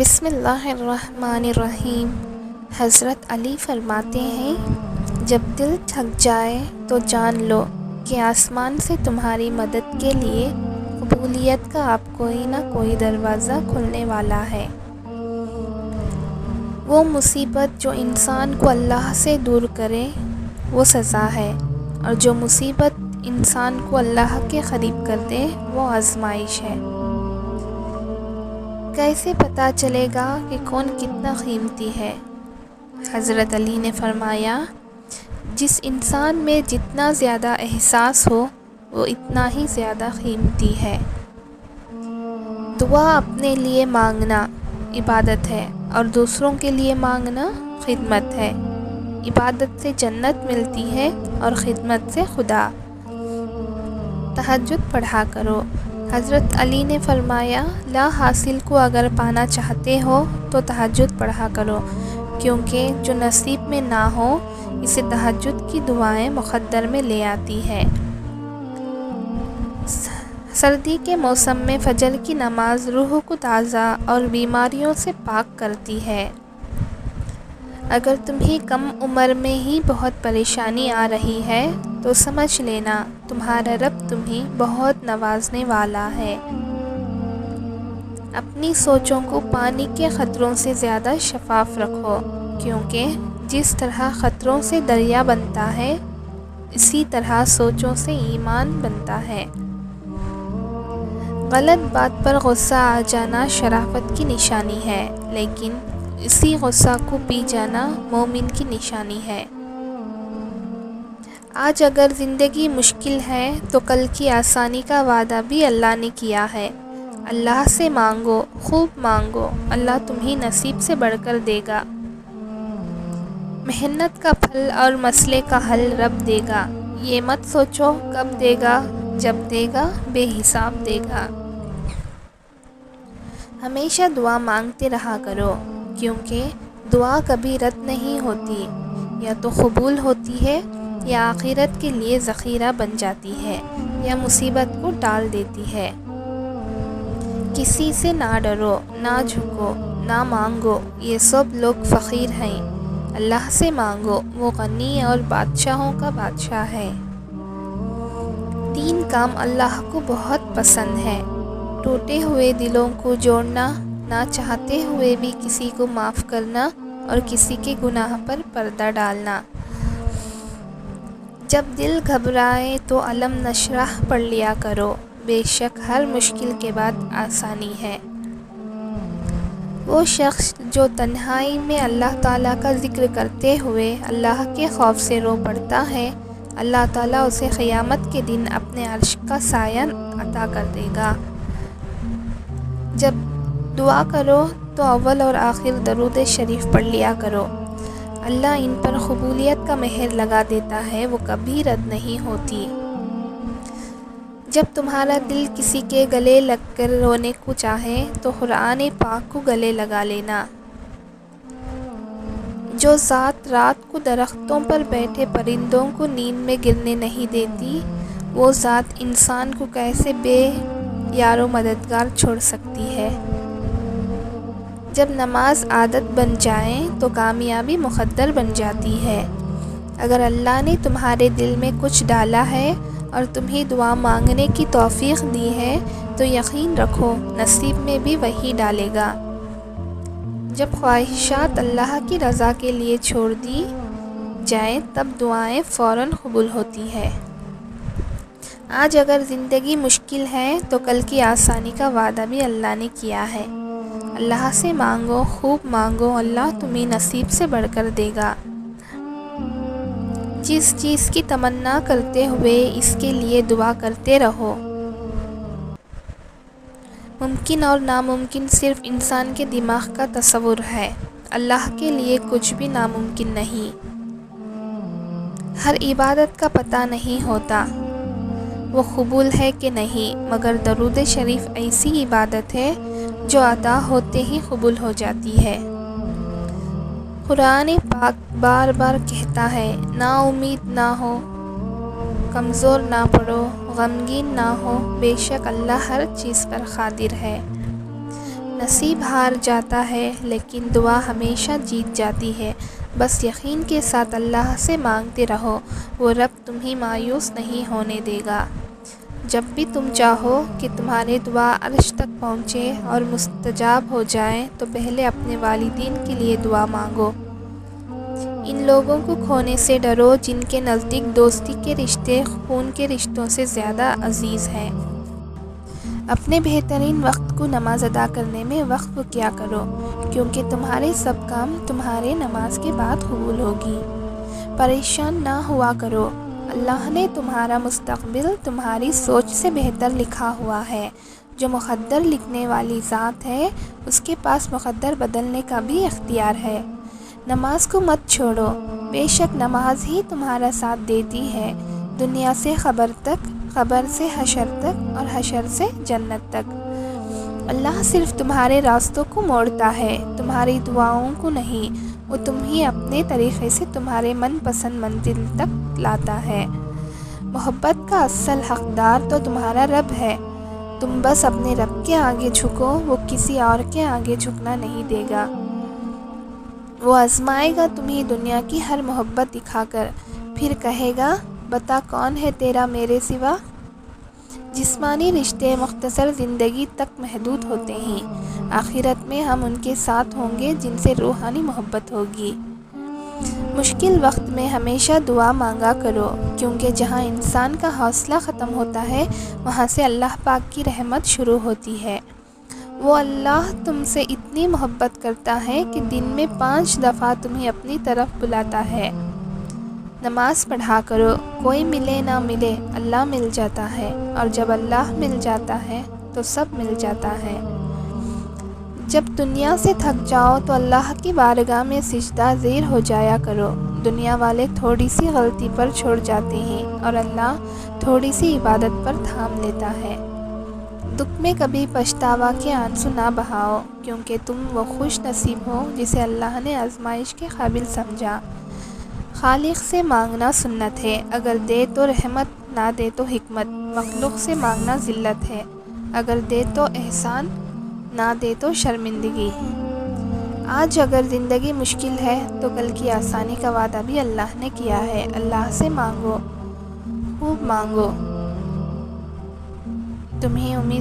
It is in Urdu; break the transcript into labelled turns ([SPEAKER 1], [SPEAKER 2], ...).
[SPEAKER 1] بسم اللہ الرحمن الرحیم۔ حضرت علی فرماتے ہیں، جب دل تھک جائے تو جان لو کہ آسمان سے تمہاری مدد کے لیے قبولیت کا اب کوئی نہ کوئی دروازہ کھلنے والا ہے۔ وہ مصیبت جو انسان کو اللہ سے دور کرے وہ سزا ہے، اور جو مصیبت انسان کو اللہ کے قریب کر دے وہ آزمائش ہے۔ کیسے پتہ چلے گا کہ کون کتنا قیمتی ہے؟ حضرت علی نے فرمایا، جس انسان میں جتنا زیادہ احساس ہو وہ اتنا ہی زیادہ قیمتی ہے۔ دعا اپنے لیے مانگنا عبادت ہے اور دوسروں کے لیے مانگنا خدمت ہے۔ عبادت سے جنت ملتی ہے اور خدمت سے خدا۔ تہجد پڑھا کرو۔ حضرت علی نے فرمایا، لا حاصل کو اگر پانا چاہتے ہو تو تہجد پڑھا کرو، کیونکہ جو نصیب میں نہ ہو اسے تہجد کی دعائیں مقدر میں لے آتی ہے۔ سردی کے موسم میں فجر کی نماز روح کو تازہ اور بیماریوں سے پاک کرتی ہے۔ اگر تمہیں کم عمر میں ہی بہت پریشانی آ رہی ہے تو سمجھ لینا تمہارا رب تمہیں بہت نوازنے والا ہے۔ اپنی سوچوں کو پانی کے قطروں سے زیادہ شفاف رکھو، کیونکہ جس طرح قطروں سے دریا بنتا ہے اسی طرح سوچوں سے ایمان بنتا ہے۔ غلط بات پر غصہ آ جانا شرافت کی نشانی ہے، لیکن اسی غصہ کو پی جانا مومن کی نشانی ہے۔ آج اگر زندگی مشکل ہے تو کل کی آسانی کا وعدہ بھی اللہ نے کیا ہے۔ اللہ سے مانگو، خوب مانگو، اللہ تمہیں نصیب سے بڑھ کر دے گا۔ محنت کا پھل اور مسئلے کا حل رب دے گا۔ یہ مت سوچو کب دے گا، جب دے گا بے حساب دے گا۔ ہمیشہ دعا مانگتے رہا کرو، کیونکہ دعا کبھی رد نہیں ہوتی، یا تو قبول ہوتی ہے یا آخرت کے لیے ذخیرہ بن جاتی ہے، یا مصیبت کو ٹال دیتی ہے۔ کسی سے نہ ڈرو، نہ جھکو، نہ مانگو، یہ سب لوگ فقیر ہیں۔ اللہ سے مانگو، وہ غنی اور بادشاہوں کا بادشاہ ہے۔ 3 کام اللہ کو بہت پسند ہیں: ٹوٹے ہوئے دلوں کو جوڑنا، نہ چاہتے ہوئے بھی کسی کو معاف کرنا، اور کسی کے گناہ پر پردہ ڈالنا۔ جب دل گھبرائے تو علم نشرح پڑھ لیا کرو، بے شک ہر مشکل کے بعد آسانی ہے۔ وہ شخص جو تنہائی میں اللہ تعالیٰ کا ذکر کرتے ہوئے اللہ کے خوف سے رو پڑتا ہے، اللہ تعالیٰ اسے قیامت کے دن اپنے عرش کا سایہ عطا کر دے گا۔ جب دعا کرو تو اول اور آخر درود شریف پڑھ لیا کرو۔ اللہ ان پر قبولیت کا مہر لگا دیتا ہے، وہ کبھی رد نہیں ہوتی۔ جب تمہارا دل کسی کے گلے لگ کر رونے کو چاہے تو قرآن پاک کو گلے لگا لینا۔ جو ذات رات کو درختوں پر بیٹھے پرندوں کو نیند میں گرنے نہیں دیتی، وہ ذات انسان کو کیسے بے یار و مددگار چھوڑ سکتی ہے؟ جب نماز عادت بن جائے تو کامیابی مقدر بن جاتی ہے۔ اگر اللہ نے تمہارے دل میں کچھ ڈالا ہے اور تمہیں دعا مانگنے کی توفیق دی ہے تو یقین رکھو نصیب میں بھی وہی ڈالے گا۔ جب خواہشات اللہ کی رضا کے لیے چھوڑ دی جائیں تب دعائیں فوراً قبول ہوتی ہے۔ آج اگر زندگی مشکل ہے تو کل کی آسانی کا وعدہ بھی اللہ نے کیا ہے۔ اللہ سے مانگو، خوب مانگو، اللہ تمہیں نصیب سے بڑھ کر دے گا۔ جس چیز کی تمنا کرتے ہوئے اس کے لیے دعا کرتے رہو۔ ممکن اور ناممکن صرف انسان کے دماغ کا تصور ہے، اللہ کے لیے کچھ بھی ناممکن نہیں۔ ہر عبادت کا پتہ نہیں ہوتا وہ قبول ہے کہ نہیں، مگر درود شریف ایسی عبادت ہے جو ادا ہوتے ہی قبول ہو جاتی ہے۔ قرآن پاک بار بار کہتا ہے، نا امید نہ ہو، کمزور نہ پڑو، غمگین نہ ہو، بے شک اللہ ہر چیز پر قادر ہے۔ نصیب ہار جاتا ہے لیکن دعا ہمیشہ جیت جاتی ہے۔ بس یقین کے ساتھ اللہ سے مانگتے رہو، وہ رب تمہیں مایوس نہیں ہونے دے گا۔ جب بھی تم چاہو کہ تمہاری دعا عرش تک پہنچے اور مستجاب ہو جائے تو پہلے اپنے والدین کے لیے دعا مانگو۔ ان لوگوں کو کھونے سے ڈرو جن کے نزدیک دوستی کے رشتے خون کے رشتوں سے زیادہ عزیز ہیں۔ اپنے بہترین وقت کو نماز ادا کرنے میں وقف کیا کرو، کیونکہ تمہارے سب کام تمہارے نماز کے بعد قبول ہوگی۔ پریشان نہ ہوا کرو، اللہ نے تمہارا مستقبل تمہاری سوچ سے بہتر لکھا ہوا ہے۔ جو مقدر لکھنے والی ذات ہے اس کے پاس مقدر بدلنے کا بھی اختیار ہے۔ نماز کو مت چھوڑو، بے شک نماز ہی تمہارا ساتھ دیتی ہے، دنیا سے خبر تک، خبر سے حشر تک اور حشر سے جنت تک۔ اللہ صرف تمہارے راستوں کو موڑتا ہے، تمہاری دعاؤں کو نہیں۔ وہ تمہیں اپنے طریقے سے تمہارے من پسند منزل تک لاتا ہے۔ محبت کا اصل حقدار تو تمہارا رب ہے، تم بس اپنے رب کے آگے جھکو، وہ کسی اور کے آگے جھکنا نہیں دے گا۔ وہ آزمائے گا تمہیں دنیا کی ہر محبت دکھا کر، پھر کہے گا بتا کون ہے تیرا میرے سوا۔ جسمانی رشتے مختصر زندگی تک محدود ہوتے ہیں، آخرت میں ہم ان کے ساتھ ہوں گے جن سے روحانی محبت ہوگی۔ مشکل وقت میں ہمیشہ دعا مانگا کرو، کیونکہ جہاں انسان کا حوصلہ ختم ہوتا ہے وہاں سے اللہ پاک کی رحمت شروع ہوتی ہے۔ وہ اللہ تم سے اتنی محبت کرتا ہے کہ دن میں 5 دفعہ تمہیں اپنی طرف بلاتا ہے۔ نماز پڑھا کرو، کوئی ملے نہ ملے اللہ مل جاتا ہے، اور جب اللہ مل جاتا ہے تو سب مل جاتا ہے۔ جب دنیا سے تھک جاؤ تو اللہ کی بارگاہ میں سجدہ زیر ہو جایا کرو۔ دنیا والے تھوڑی سی غلطی پر چھوڑ جاتے ہیں اور اللہ تھوڑی سی عبادت پر تھام لیتا ہے۔ دکھ میں کبھی پچھتاوا کے آنسو نہ بہاؤ، کیونکہ تم وہ خوش نصیب ہو جسے اللہ نے آزمائش کے قابل سمجھا۔ خالق سے مانگنا سنت ہے، اگر دے تو رحمت، نہ دے تو حکمت۔ مخلوق سے مانگنا ذلت ہے، اگر دے تو احسان، نہ دے تو شرمندگی۔ آج اگر زندگی مشکل ہے تو کل کی آسانی کا وعدہ بھی اللہ نے کیا ہے۔ اللہ سے مانگو، خوب مانگو، تمہیں امید